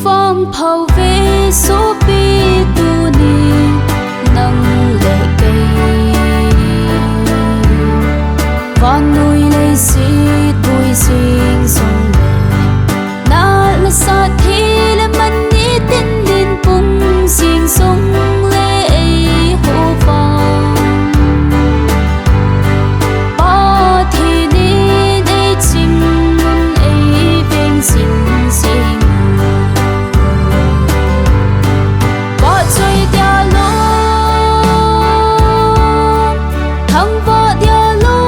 phong phao về số bi tu ni nâng lệ cây con nuôi lấy si tuổi sinh sông lệ na là sa thi là mình đi tin đến bung sinh sông lệ hồ vang ba thì đi để chim ấy bên sinh sinh Vahchoi dia lo thăng võ dia lo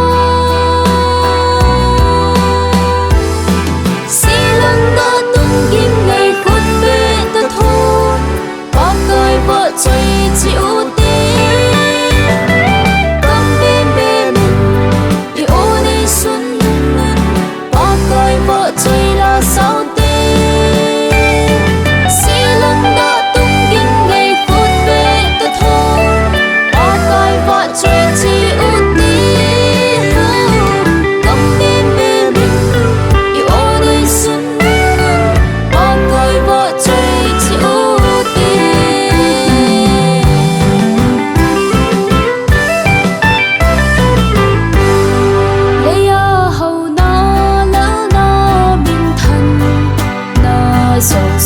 xi lăng đã tung kim ngày khuất về ta thôi ba người Vahchoi chịu tiếng cầm bên bên mình yêu đi xuân ba người Vahchoi là sao tên xi lăng đã tung kim ngày khuất về ta thôi ba người Vahchoi chịu tiếng cầm bên bên mình yêu đi xuân ba người Vahchoi chịu tiếng lấy hầu na lỡ na minh thân na giàu